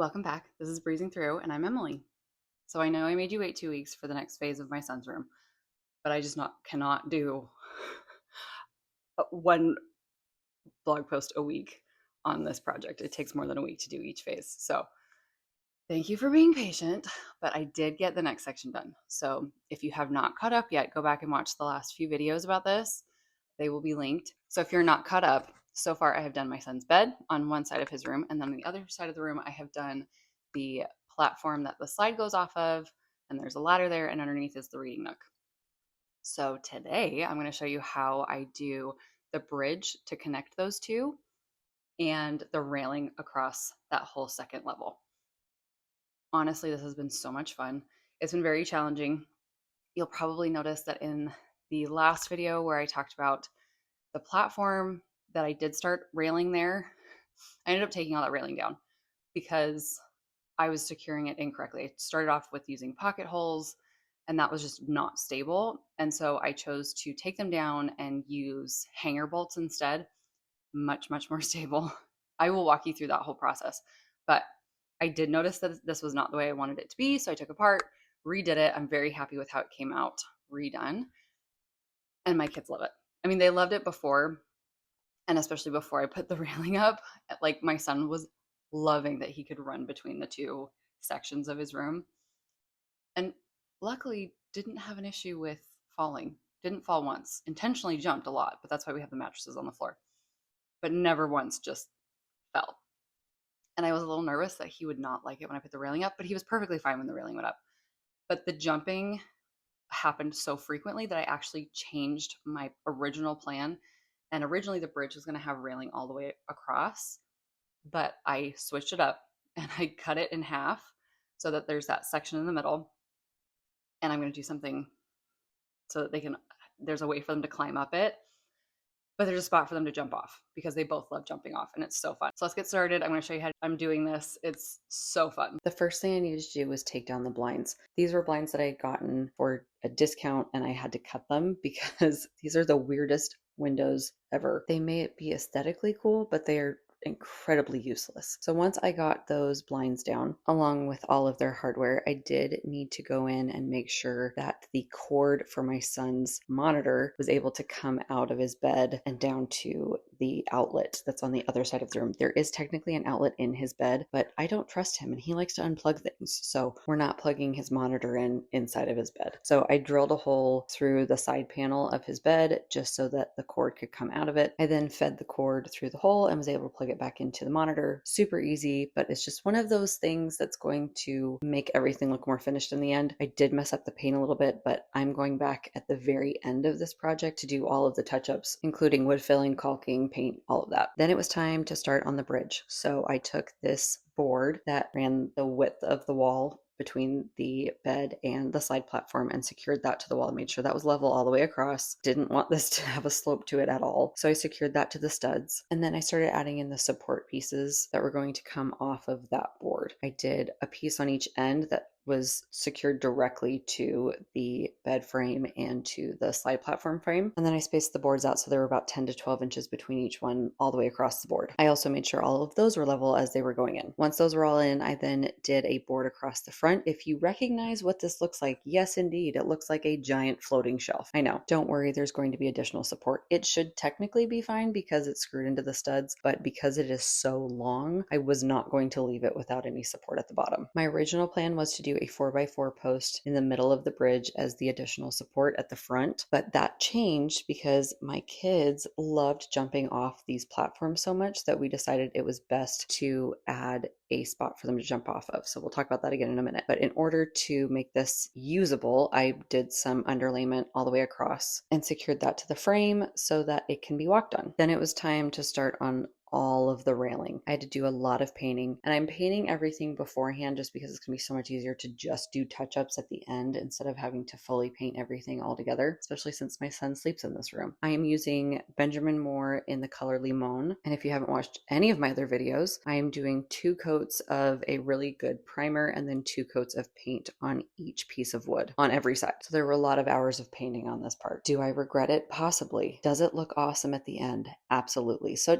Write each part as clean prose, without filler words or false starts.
welcome back. This is Breezing Through, and I'm Emily. So I know I made you wait 2 weeks for the next phase of my son's room, but I just cannot do one blog post a week on this project. It takes more than a week to do each phase. So thank you for being patient, but I did get the next section done. So if you have not caught up yet, go back and watch the last few videos about this. They will be linked. So if you're not caught up, so far I have done my son's bed on one side of his room, and then on the other side of the room I have done the platform that the slide goes off of, and there's a ladder there, and underneath is the reading nook. So today I'm going to show you how I do the bridge to connect those two and the railing across that whole second level. Honestly, this has been so much fun. It's been very challenging. You'll probably notice that in the last video where I talked about the platform that I did start railing there, I ended up taking all that railing down because I was securing it incorrectly. I started off with using pocket holes, and that was just not stable. And so I chose to take them down and use hanger bolts instead. Much, much more stable. I will walk you through that whole process. But I did notice that this was not the way I wanted it to be. So I took it apart, redid it. I'm very happy with how it came out redone. And my kids love it. I mean, they loved it before, and especially before I put the railing up. Like, my son was loving that he could run between the two sections of his room, and luckily didn't have an issue with falling. Didn't fall once. Intentionally jumped a lot, but that's why we have the mattresses on the floor. But never once just fell. And I was a little nervous that he would not like it when I put the railing up, but he was perfectly fine when the railing went up. But the jumping happened so frequently that I actually changed my original plan. And originally the bridge was going to have railing all the way across, but I switched it up and I cut it in half so that there's that section in the middle. And I'm going to do something so that there's a way for them to climb up it, but there's a spot for them to jump off because they both love jumping off, and it's so fun. So let's get started. I'm going to show you how I'm doing this. It's so fun. The first thing I needed to do was take down the blinds. These were blinds that I had gotten for a discount, and I had to cut them because these are the weirdest windows ever. They may be aesthetically cool, but they are incredibly useless. So once I got those blinds down, along with all of their hardware, I did need to go in and make sure that the cord for my son's monitor was able to come out of his bed and down to the outlet that's on the other side of the room. There is technically an outlet in his bed, but I don't trust him and he likes to unplug things. So we're not plugging his monitor inside of his bed. So I drilled a hole through the side panel of his bed just so that the cord could come out of it. I then fed the cord through the hole and was able to plug it back into the monitor. Super easy, but it's just one of those things that's going to make everything look more finished in the end. I did mess up the paint a little bit, but I'm going back at the very end of this project to do all of the touch-ups, including wood filling, caulking, paint, all of that. Then it was time to start on the bridge. So I took this board that ran the width of the wall between the bed and the slide platform and secured that to the wall. Made sure that was level all the way across. Didn't want this to have a slope to it at all. So I secured that to the studs. And then I started adding in the support pieces that were going to come off of that board. I did a piece on each end that was secured directly to the bed frame and to the slide platform frame. And then I spaced the boards out so there were about 10 to 12 inches between each one all the way across the board. I also made sure all of those were level as they were going in. Once those were all in, I then did a board across the front. If you recognize what this looks like, yes, indeed, it looks like a giant floating shelf. I know, don't worry, there's going to be additional support. It should technically be fine because it's screwed into the studs, but because it is so long, I was not going to leave it without any support at the bottom. My original plan was to do a 4x4 post in the middle of the bridge as the additional support at the front, but that changed because my kids loved jumping off these platforms so much that we decided it was best to add a spot for them to jump off of. So we'll talk about that again in a minute. But in order to make this usable, I did some underlayment all the way across and secured that to the frame so that it can be walked on. Then it was time to start on all of the railing. I had to do a lot of painting, and I'm painting everything beforehand just because it's going to be so much easier to just do touch-ups at the end instead of having to fully paint everything all together, especially since my son sleeps in this room. I am using Benjamin Moore in the color Limon, and if you haven't watched any of my other videos, I am doing 2 coats of a really good primer and then 2 coats of paint on each piece of wood on every side. So there were a lot of hours of painting on this part. Do I regret it? Possibly. Does it look awesome at the end? Absolutely. So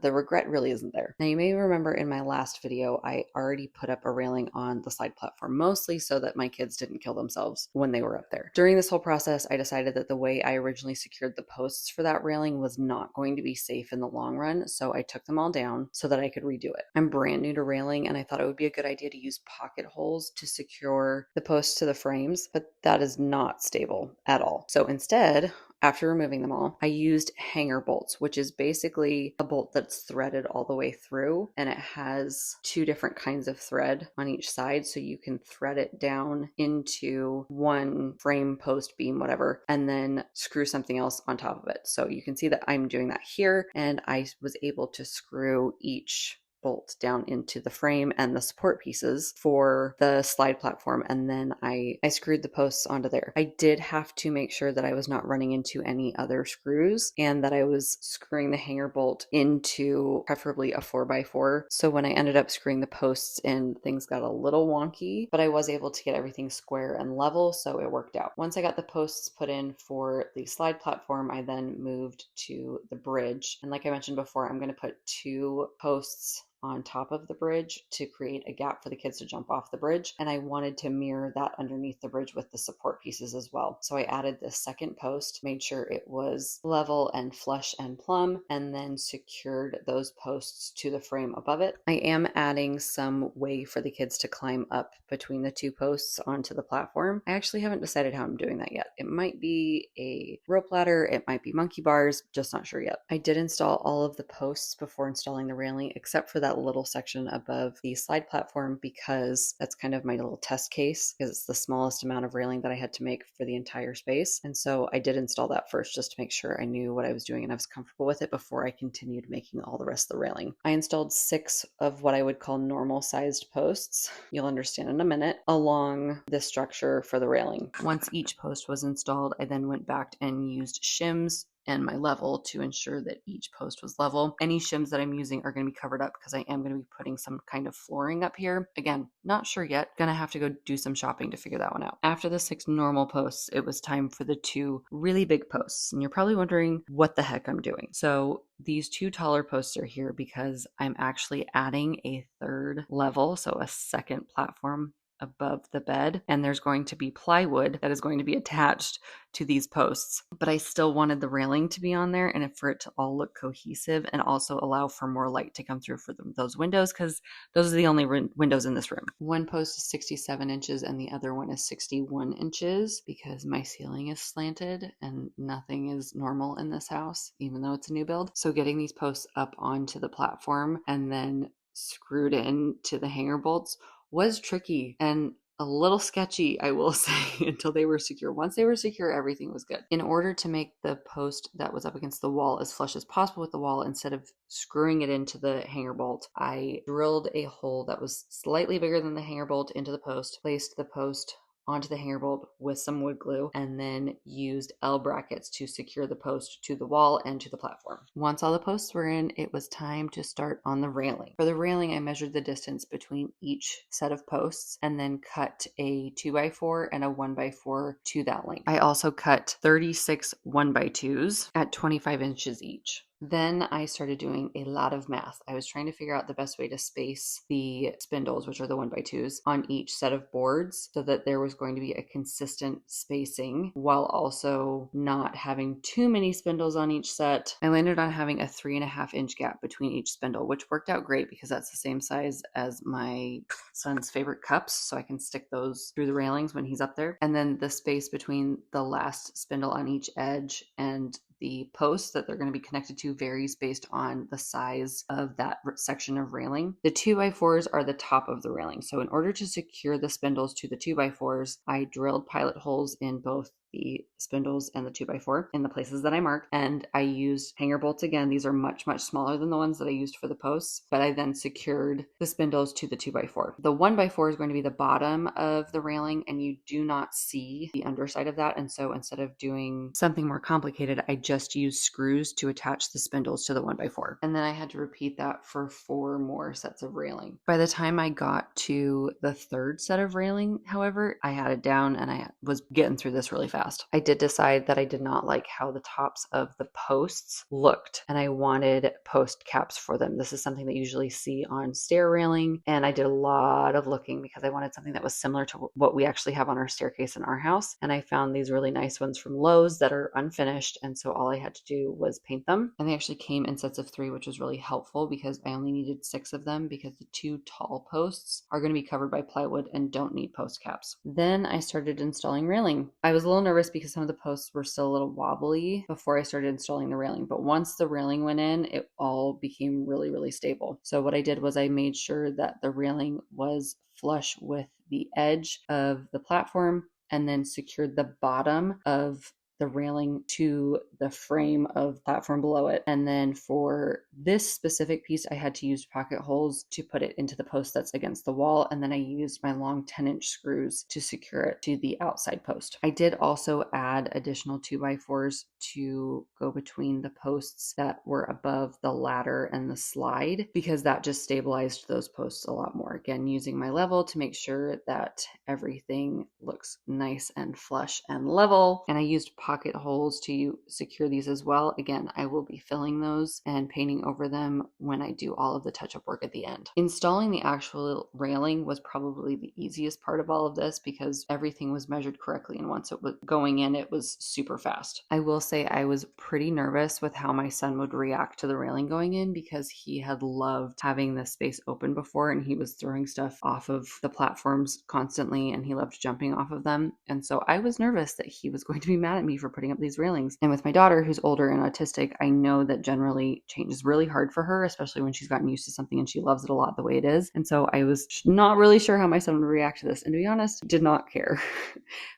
the regret really isn't there. Now, you may remember in my last video, I already put up a railing on the slide platform, mostly so that my kids didn't kill themselves when they were up there. During this whole process, I decided that the way I originally secured the posts for that railing was not going to be safe in the long run, so I took them all down so that I could redo it. I'm brand new to railing, and I thought it would be a good idea to use pocket holes to secure the posts to the frames, but that is not stable at all. So instead, after removing them all, I used hanger bolts, which is basically a bolt that's threaded all the way through, and it has two different kinds of thread on each side, so you can thread it down into one frame, post, beam, whatever, and then screw something else on top of it. So you can see that I'm doing that here, and I was able to screw each bolt down into the frame and the support pieces for the slide platform, and then I screwed the posts onto there. I did have to make sure that I was not running into any other screws and that I was screwing the hanger bolt into preferably a 4x4. So when I ended up screwing the posts in, things got a little wonky, but I was able to get everything square and level, so it worked out. Once I got the posts put in for the slide platform, I then moved to the bridge. And like I mentioned before, I'm going to put 2 posts on top of the bridge to create a gap for the kids to jump off the bridge. And I wanted to mirror that underneath the bridge with the support pieces as well. So I added this second post, made sure it was level and flush and plumb, and then secured those posts to the frame above it. I am adding some way for the kids to climb up between the 2 posts onto the platform. I actually haven't decided how I'm doing that yet. It might be a rope ladder, it might be monkey bars, just not sure yet. I did install all of the posts before installing the railing, except for that little section above the slide platform, because that's kind of my little test case, because it's the smallest amount of railing that I had to make for the entire space. And so I did install that first just to make sure I knew what I was doing and I was comfortable with it before I continued making all the rest of the railing. I installed 6 of what I would call normal sized posts, you'll understand in a minute, along this structure for the railing. Once each post was installed, I then went back and used shims and my level to ensure that each post was level. Any shims that I'm using are going to be covered up because I am going to be putting some kind of flooring up here. Again, not sure yet. Gonna have to go do some shopping to figure that one out. After the 6 normal posts, it was time for the 2 really big posts. And you're probably wondering what the heck I'm doing. So these 2 taller posts are here because I'm actually adding a 3rd level, so a second platform above the bed, and there's going to be plywood that is going to be attached to these posts. But I still wanted the railing to be on there and for it to all look cohesive and also allow for more light to come through for those windows, because those are the only windows in this room. One post is 67 inches and the other one is 61 inches because my ceiling is slanted and nothing is normal in this house, even though it's a new build. So getting these posts up onto the platform and then screwed into the hanger bolts was tricky and a little sketchy, I will say, until they were secure. Once they were secure, everything was good. In order to make the post that was up against the wall as flush as possible with the wall, instead of screwing it into the hanger bolt, I drilled a hole that was slightly bigger than the hanger bolt into the post, placed the post onto the hanger bolt with some wood glue, and then used L brackets to secure the post to the wall and to the platform. Once all the posts were in, it was time to start on the railing. For the railing, I measured the distance between each set of posts and then cut a 2x4 and a 1x4 to that length. I also cut 36 1x2s at 25 inches each. Then I started doing a lot of math. I was trying to figure out the best way to space the spindles, which are the 1x2s, on each set of boards so that there was going to be a consistent spacing while also not having too many spindles on each set. I landed on having a 3.5 inch gap between each spindle, which worked out great because that's the same size as my son's favorite cups, so I can stick those through the railings when he's up there. And then the space between the last spindle on each edge and the posts that they're going to be connected to varies based on the size of that section of railing. The 2x4s are the top of the railing. So in order to secure the spindles to the 2x4s, I drilled pilot holes in both the spindles and the 2x4 in the places that I marked, and I used hanger bolts again. These are much smaller than the ones that I used for the posts, but I then secured the spindles to the 2x4. The 1x4 is going to be the bottom of the railing, and you do not see the underside of that, and so instead of doing something more complicated, I just used screws to attach the spindles to the 1x4, and then I had to repeat that for 4 more sets of railing. By the time I got to the 3rd set of railing, however, I had it down and I was getting through this really fast. fast. I did decide that I did not like how the tops of the posts looked, and I wanted post caps for them. This is something that you usually see on stair railing, and I did a lot of looking because I wanted something that was similar to what we actually have on our staircase in our house. And I found these really nice ones from Lowe's that are unfinished, and so all I had to do was paint them. And they actually came in sets of 3, which was really helpful because I only needed 6 of them because the 2 tall posts are going to be covered by plywood and don't need post caps. Then I started installing railing. I was a little nervous because some of the posts were still a little wobbly before I started installing the railing, but once the railing went in, it all became really, really stable. So what I did was I made sure that the railing was flush with the edge of the platform and then secured the bottom of the railing to the frame of platform below it. And then for this specific piece, I had to use pocket holes to put it into the post that's against the wall. And then I used my long 10-inch screws to secure it to the outside post. I did also add additional 2x4s to go between the posts that were above the ladder and the slide because that just stabilized those posts a lot more. Again, using my level to make sure that everything looks nice and flush and level. And I used pocket holes to secure these as well. Again, I will be filling those and painting over them when I do all of the touch-up work at the end. Installing the actual railing was probably the easiest part of all of this because everything was measured correctly, and once it was going in, it was super fast. I will say I was pretty nervous with how my son would react to the railing going in because he had loved having this space open before, and he was throwing stuff off of the platforms constantly, and he loved jumping off of them. And so I was nervous that he was going to be mad at me for putting up these railings. And with my daughter, who's older and autistic, I know that generally change is really hard for her, especially when she's gotten used to something and she loves it a lot the way it is. And so I was not really sure how my son would react to this. And to be honest, did not care.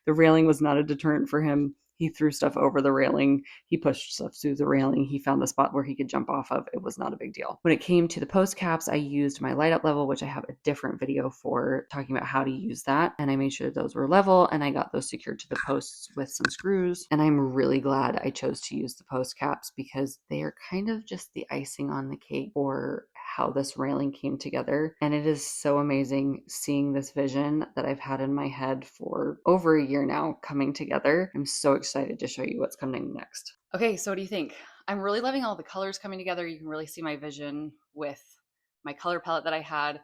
The railing was not a deterrent for him. He threw stuff over the railing. He pushed stuff through the railing. He found the spot where he could jump off of. It was not a big deal. When it came to the post caps, I used my light up level, which I have a different video for talking about how to use that. And I made sure those were level and I got those secured to the posts with some screws. And I'm really glad I chose to use the post caps because they are kind of just the icing on the cake for how this railing came together. And it is so amazing seeing this vision that I've had in my head for over a year now coming together. I'm so excited to show you what's coming next. Okay, so what do you think? I'm really loving all the colors coming together. You can really see my vision with my color palette that I had.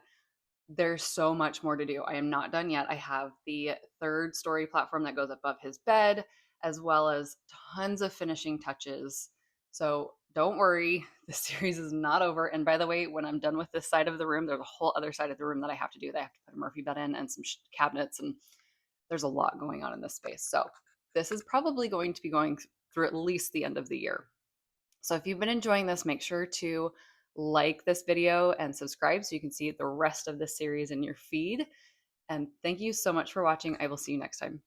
There's so much more to do. I am not done yet. I have the 3rd story platform that goes above his bed, as well as tons of finishing touches. So don't worry, the series is not over. And by the way, when I'm done with this side of the room, there's a whole other side of the room that I have to do. They have to put a Murphy bed in and some cabinets, and there's a lot going on in this space. So this is probably going to be going through at least the end of the year. So if you've been enjoying this, make sure to like this video and subscribe so you can see the rest of this series in your feed. And thank you so much for watching. I will see you next time.